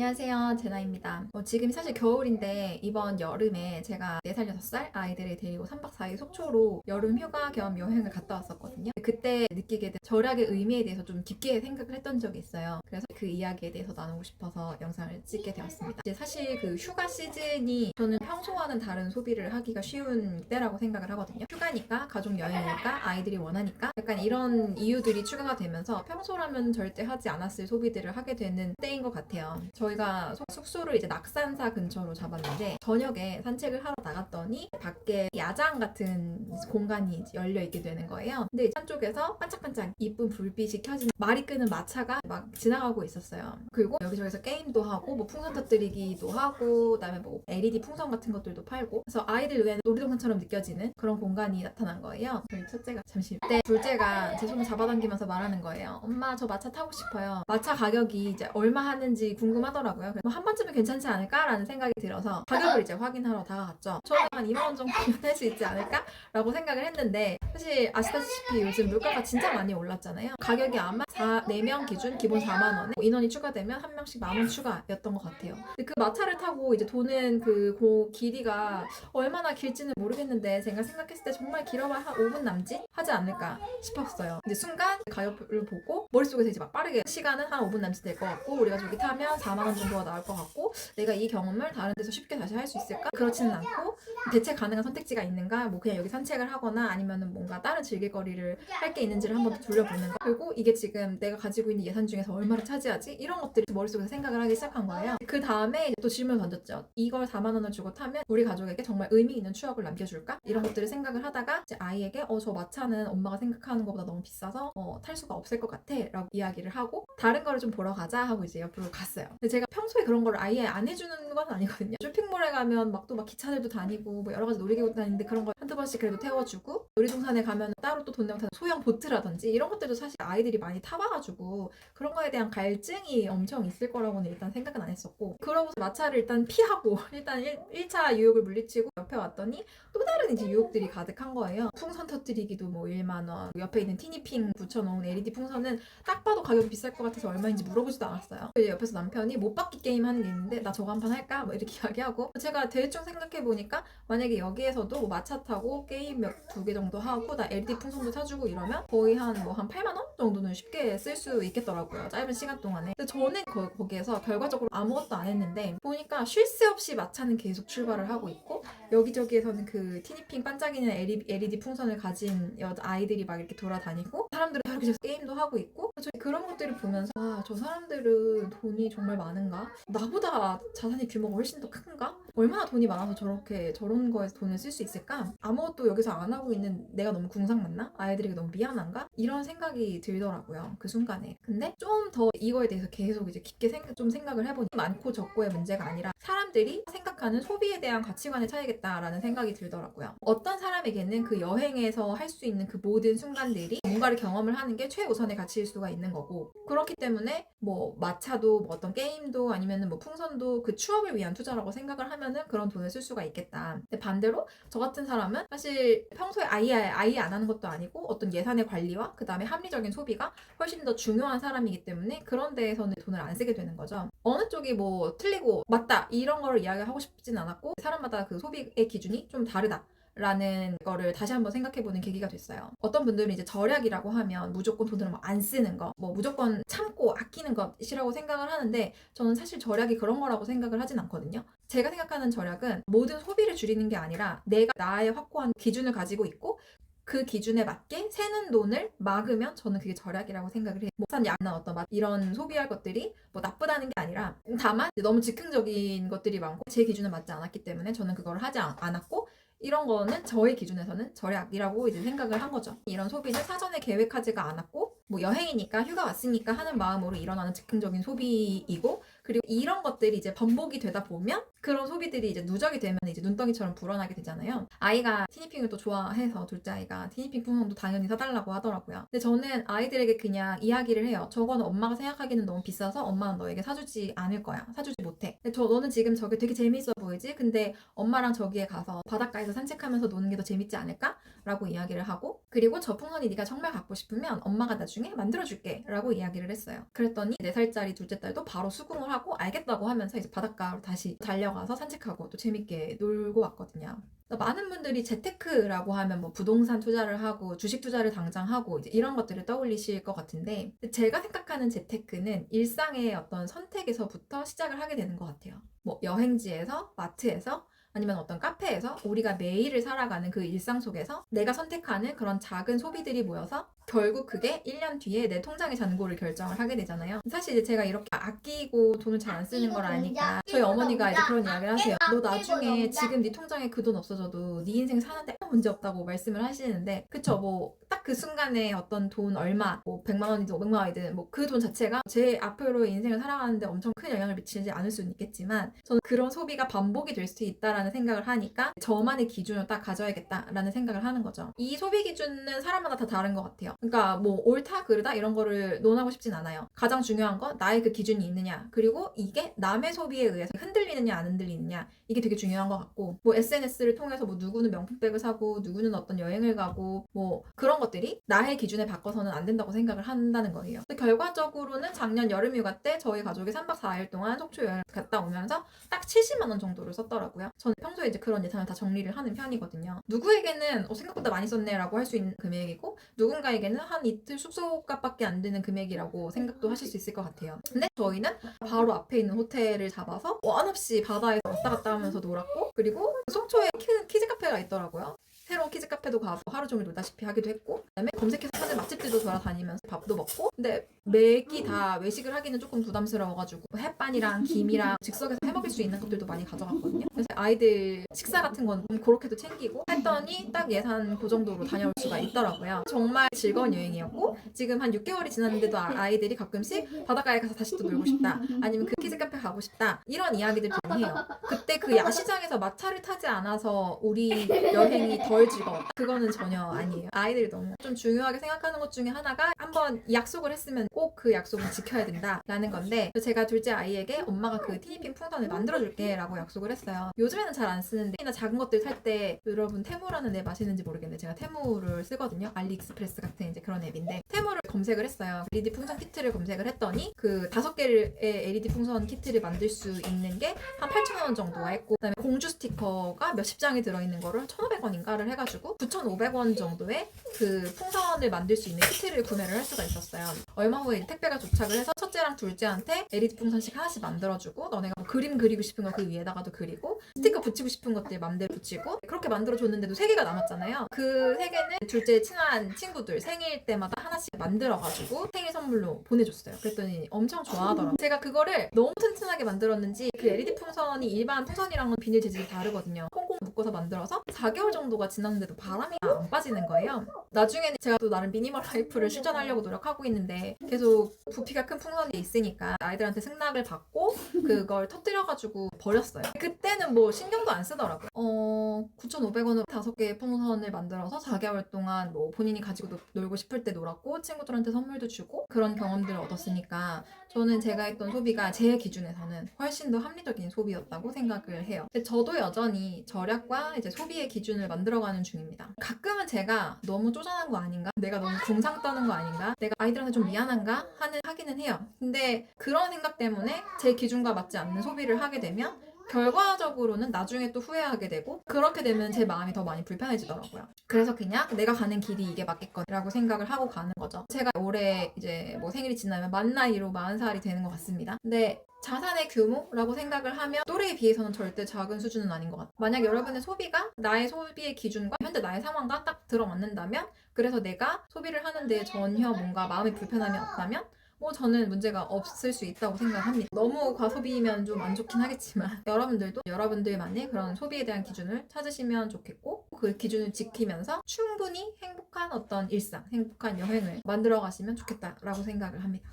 안녕하세요, 제나입니다. 지금 사실 겨울인데 이번 여름에 제가 4살, 6살 아이들을 데리고 3박 4일 속초로 여름 휴가 겸 여행을 갔다 왔었거든요. 그때 느끼게 된 절약의 의미에 대해서 좀 깊게 생각을 했던 적이 있어요. 그래서 그 이야기에 대해서 나누고 싶어서 영상을 찍게 되었습니다. 이제 사실 그 휴가 시즌이 저는 평소와는 다른 소비를 하기가 쉬운 때라고 생각을 하거든요. 휴가니까, 가족 여행이니까, 아이들이 원하니까 약간 이런 이유들이 추가가 되면서 평소라면 절대 하지 않았을 소비들을 하게 되는 때인 것 같아요. 저희가 숙소를 이제 낙산사 근처로 잡았는데 저녁에 산책을 하러 나갔더니 밖에 야장 같은 공간이 열려 있게 되는 거예요. 근데 한쪽에서 반짝반짝 이쁜 불빛이 켜진 말이 끄는 마차가 막 지나가고 있었어요. 그리고 여기저기서 게임도 하고 뭐 풍선 터뜨리기도 하고 그다음에 뭐 LED 풍선 같은 것들도 팔고, 그래서 아이들 외에는 놀이동산처럼 느껴지는 그런 공간이 나타난 거예요. 저희 첫째가 잠시 그때 둘째가 제 손을 잡아당기면서 말하는 거예요. 엄마, 저 마차 타고 싶어요. 마차 가격이 이제 얼마 하는지 궁금하더라고요. 그래서 한 번쯤은 괜찮지 않을까라는 생각이 들어서 가격을 이제 확인하러 다가갔죠. 저는 한 2만 원 정도면 할 수 있지 않을까라고 생각을 했는데, 사실 아시다시피 요즘 물가가 진짜 많이 올랐잖아요. 가격이 아마 4명 기준 기본 4만 원에 인원이 추가되면 한 명씩 1만 원 추가였던 것 같아요. 근데 그 마차를 타고 이제 도는 그 길이가 얼마나 길지는 모르겠는데 제가 생각했을 때 정말 길어봐야 한 5분 남짓 하지 않을까 싶었어요. 근데 순간 가격을 보고 머릿속에서 이제 막 빠르게 시간은 한 5분 남짓 될 것 같고, 우리가 저기 타면 4만 원 정도가 나올 것 같고, 내가 이 경험을 다른 데서 쉽게 다시 할 수 있을까? 그렇지는 않고, 대체 가능한 선택지가 있는가? 뭐 그냥 여기 산책을 하거나 아니면은 뭔가 다른 즐길거리를 할 게 있는지를 한번 더 돌려보는 거. 그리고 이게 지금 내가 가지고 있는 예산 중에서 얼마를 차지하지? 이런 것들을 머릿속에서 생각을 하기 시작한 거예요. 그 다음에 또 질문을 던졌죠. 이걸 4만 원을 주고 타면 우리 가족에게 정말 의미 있는 추억을 남겨줄까? 이런 것들을 생각을 하다가 이제 아이에게 저 마차는 엄마가 생각하는 것보다 너무 비싸서 탈 수가 없을 것 같아 라고 이야기를 하고, 다른 거를 좀 보러 가자 하고 이제 옆으로 갔어요. 근데 제가 평소에 그런 거를 아예 안 해주는 건 아니거든요. 쇼핑몰에 가면 막 또 막 기차들도 다니고 뭐 여러 가지 놀이기구 다니는데 그런 걸 한두 번씩 그래도 태워주고, 놀이동산에 가면 따로 또 돈 내고 타는 소형 보트라든지 이런 것들도 사실 아이들이 많이 타봐가지고 그런 거에 대한 갈증이 엄청 있을 거라고는 일단 생각은 안 했었고, 그러고서 마차를 일단 피하고 일단 1차 유혹을 물리치고 옆에 왔더니 또 다른 이제 유혹들이 가득한 거예요. 풍선 터뜨리기도 뭐 1만 원, 옆에 있는 티니핑 붙여놓은 LED 풍선은 딱 봐도 가격이 비쌀 것 같아서 얼마인지 물어보지도 않았어요. 이제 옆에서 남편이 못 받기 게임 하는 게 있는데 나 저거 한 판 할까? 뭐 이렇게 이야기하고, 제가 대충 생각해보니까 만약에 여기에서도 뭐 마차 타고 게임 두 개 정도 하고 나 LED 풍선도 사주고 이러면 거의 한 8만 원 정도는 쉽게 쓸 수 있겠더라고요. 짧은 시간 동안에. 근데 저는 거기에서 결과적으로 아무것도 안 했는데 보니까 쉴 새 없이 마차는 계속 출발을 하고 있고, 여기저기에서는 그 티니핑 반짝이는 LED 풍선을 가진 아이들이 막 이렇게 돌아다니고, 사람들은 이렇게 게임도 하고 있고, 저 그런 것들을 보면서 저 사람들은 돈이 정말 많은가? 나보다 자산의 규모가 훨씬 더 큰가? 얼마나 돈이 많아서 저런 거에서 돈을 쓸 수 있을까? 아무것도 여기서 안 하고 있는 내가 너무 궁상맞나? 아이들에게 너무 미안한가? 이런 생각이 들더라고요, 그 순간에. 근데 좀 더 이거에 대해서 계속 이제 깊게 생각을 해보니 많고 적고의 문제가 아니라 사람들이 생각하는 소비에 대한 가치관의 차이겠다라는 생각이 들더라고요. 어떤 사람에게는 그 여행에서 할 수 있는 그 모든 순간들이 뭔가를 경험을 하는 게 최우선의 가치일 수가 있는 거고, 그렇기 때문에 뭐 마차도 뭐 어떤 게임도 아니면은 뭐 풍선도 그 추억을 위한 투자라고 생각을 하면은 그런 돈을 쓸 수가 있겠다. 근데 반대로 저 같은 사람은 사실 평소에 아예 안 하는 것도 아니고 어떤 예산의 관리와 그 다음에 합리적인 소비가 훨씬 더 중요한 사람이기 때문에 그런 데에서는 돈을 안 쓰게 되는 거죠. 어느 쪽이 뭐 틀리고 맞다 이런 거를 이야기하고 싶진 않았고, 사람마다 그 소비의 기준이 좀 다르다 라는 거를 다시 한번 생각해보는 계기가 됐어요. 어떤 분들은 이제 절약이라고 하면 무조건 돈을 뭐 안 쓰는 거, 뭐 무조건 참고 아끼는 것이라고 생각을 하는데, 저는 사실 절약이 그런 거라고 생각을 하진 않거든요. 제가 생각하는 절약은 모든 소비를 줄이는 게 아니라 내가 나의 확고한 기준을 가지고 있고 그 기준에 맞게 새는 돈을 막으면 저는 그게 절약이라고 생각을 해요. 뭐 산 양이나 어떤 이런 소비할 것들이 뭐 나쁘다는 게 아니라, 다만 너무 즉흥적인 것들이 많고 제 기준에 맞지 않았기 때문에 저는 그걸 하지 않았고, 이런 거는 저의 기준에서는 절약이라고 이제 생각을 한 거죠. 이런 소비를 사전에 계획하지가 않았고, 뭐 여행이니까 휴가 왔으니까 하는 마음으로 일어나는 즉흥적인 소비이고, 그리고 이런 것들이 이제 번복이 되다 보면 그런 소비들이 이제 누적이 되면 이제 눈덩이처럼 불어나게 되잖아요. 아이가 티니핑을 또 좋아해서 둘째 아이가 티니핑 풍선도 당연히 사달라고 하더라고요. 근데 저는 아이들에게 그냥 이야기를 해요. 저거는 엄마가 생각하기는 너무 비싸서 엄마는 너에게 사주지 않을 거야. 사주지 못해. 근데 너는 지금 저게 되게 재밌어 보이지? 근데 엄마랑 저기에 가서 바닷가에서 산책하면서 노는 게 더 재밌지 않을까? 라고 이야기를 하고, 그리고 저 풍선이 네가 정말 갖고 싶으면 엄마가 나중에 만들어줄게 라고 이야기를 했어요. 그랬더니 4살짜리 둘째 딸도 바로 수긍을 하고 하고 알겠다고 하면서 이제 바닷가로 다시 달려가서 산책하고 또 재밌게 놀고 왔거든요. 많은 분들이 재테크라고 하면 뭐 부동산 투자를 하고 주식 투자를 당장 하고 이제 이런 것들을 떠올리실 것 같은데, 제가 생각하는 재테크는 일상의 어떤 선택에서부터 시작을 하게 되는 것 같아요. 뭐 여행지에서, 마트에서, 아니면 어떤 카페에서 우리가 매일을 살아가는 그 일상 속에서 내가 선택하는 그런 작은 소비들이 모여서 결국 그게 1년 뒤에 내 통장의 잔고를 결정을 하게 되잖아요. 사실 이제 제가 이렇게 아끼고 돈을 잘 안 쓰는 걸 아니까 저희 어머니가 이제 그런 이야기를 하세요. 너 나중에 지금 네 통장에 그 돈 없어져도 네 인생 사는데 아무 문제 없다고 말씀을 하시는데, 그쵸, 뭐 딱 그 순간에 어떤 돈 얼마, 뭐 100만 원이든 500만 원이든 뭐 그 돈 자체가 제 앞으로의 인생을 살아가는데 엄청 큰 영향을 미치지 않을 수는 있겠지만, 저는 그런 소비가 반복이 될 수 있다라는 생각을 하니까 저만의 기준을 딱 가져야겠다라는 생각을 하는 거죠. 이 소비 기준은 사람마다 다 다른 것 같아요. 그러니까 뭐 옳다 그르다 이런 거를 논하고 싶진 않아요. 가장 중요한 건 나의 그 기준이 있느냐, 그리고 이게 남의 소비에 의해서 흔들리느냐 안 흔들리느냐, 이게 되게 중요한 것 같고, 뭐 SNS를 통해서 뭐 누구는 명품백을 사고 누구는 어떤 여행을 가고 뭐 그런 것들이 나의 기준에 바꿔서는 안 된다고 생각을 한다는 거예요. 결과적으로는 작년 여름휴가 때 저희 가족이 3박 4일 동안 속초 여행을 갔다 오면서 딱 70만 원 정도를 썼더라고요. 저는 평소에 이제 그런 예산을 다 정리를 하는 편이거든요. 누구에게는 생각보다 많이 썼네 라고 할 수 있는 금액이고, 누군가에게는 한 이틀 숙소값밖에 안 되는 금액이라고 생각도 하실 수 있을 것 같아요. 근데 저희는 바로 앞에 있는 호텔을 잡아서 원 없이 바다에서 왔다 갔다 하면서 놀았고, 그리고 속초에 키즈 카페가 있더라고요. 새로운 키즈 카페도 가서 하루 종일 놀다시피 하기도 했고, 그다음에 검색해서 찾은 맛집들도 돌아다니면서 밥도 먹고. 근데 매끼 다 외식을 하기는 조금 부담스러워가지고 햇반이랑 김이랑 즉석에서 해먹을 수 있는 것들도 많이 가져갔거든요. 그래서 아이들 식사 같은 건 그렇게도 챙기고 했더니 딱 예산 그 정도로 다녀올 수가 있더라고요. 정말 즐거운 여행이었고, 지금 한 6개월이 지났는데도 아이들이 가끔씩 바닷가에 가서 다시 또 놀고 싶다, 아니면 그 키즈 카페 가고 싶다, 이런 이야기들 많이 해요. 그때 그 야시장에서 마차를 타지 않아서 우리 여행이 덜 즐거웠다? 그거는 전혀 아니에요. 아이들이 너무 좀 중요하게 생각하는 것 중에 하나가, 한번 약속을 했으면 꼭 그 약속은 지켜야 된다라는 건데, 제가 둘째 아이에게 엄마가 그 티니핑 풍선을 만들어줄게 라고 약속을 했어요. 요즘에는 잘 안 쓰는데 특히나 작은 것들 살 때, 여러분 테무라는 앱 아시는지 모르겠는데 제가 테무를 쓰거든요. 알리익스프레스 같은 이제 그런 앱인데, 테무를 검색을 했어요. LED 풍선 키트를 검색을 했더니 그 5개의 LED 풍선 키트를 만들 수 있는 게 한 8,000원 정도가 했고, 그다음에 공주 스티커가 몇십 장이 들어있는 거를 1,500원인가를 해가지고 9,500원 정도의 그 풍선을 만들 수 있는 키트를 구매를 할 수가 있었어요. 얼마 후에 택배가 도착을 해서 첫째랑 둘째한테 LED 풍선씩 하나씩 만들어주고, 너네가 뭐 그림 그리고 싶은 거 그 위에다가도 그리고, 스티커 붙이고 싶은 것들 맘대로 붙이고, 그렇게 만들어줬는데도 3개가 남았잖아요. 그 3개는 둘째 친한 친구들 생일 때마다 하나씩 만들어가지고 생일 선물로 보내줬어요. 그랬더니 엄청 좋아하더라고요. 제가 그거를 너무 튼튼하게 만들었는지, 그 LED 풍선이 일반 풍선이랑은 비닐 재질이 다르거든요. 콩콩 묶어서 만들어서 4개월 정도가 지났는데도 바람이 안 빠지는 거예요. 나중에는 제가 또 나름 미니멀 라이프를 실천하려고 노력하고 있는데, 계속 부피가 큰 풍선이 있으니까 아이들한테 승낙을 받고 그걸 터뜨려가지고 버렸어요. 그때는 뭐 신경도 안 쓰더라고요. 9,500원으로 5개의 풍선을 만들어서 4개월 동안 뭐 본인이 가지고 놀고 싶을 때 놀았고, 친구들한테 선물도 주고, 그런 경험들을 얻었으니까 저는 제가 했던 소비가 제 기준에서는 훨씬 더 합리적인 소비였다고 생각을 해요. 근데 저도 여전히 절약과 이제 소비의 기준을 만들어가는 중입니다. 가끔은 제가 너무 쪼잔한 거 아닌가? 내가 너무 궁상 떠는 거 아닌가? 내가 아이들한테 좀 미안한가? 하기는 해요. 근데 그런 생각 때문에 제 기준과 맞지 않는 소비를 하게 되면 결과적으로는 나중에 또 후회하게 되고, 그렇게 되면 제 마음이 더 많이 불편해지더라고요. 그래서 그냥 내가 가는 길이 이게 맞겠거니라고 생각을 하고 가는 거죠. 제가 올해 이제 뭐 생일이 지나면 만 나이로 40살이 되는 것 같습니다. 근데 자산의 규모라고 생각을 하면 또래에 비해서는 절대 작은 수준은 아닌 것 같아요. 만약 여러분의 소비가 나의 소비의 기준과 현재 나의 상황과 딱 들어맞는다면, 그래서 내가 소비를 하는데 전혀 뭔가 마음의 불편함이 없다면, 뭐 저는 문제가 없을 수 있다고 생각합니다. 너무 과소비면 좀 안 좋긴 하겠지만 여러분들도 여러분들만의 그런 소비에 대한 기준을 찾으시면 좋겠고, 그 기준을 지키면서 충분히 행복한 어떤 일상, 행복한 여행을 만들어 가시면 좋겠다라고 생각을 합니다.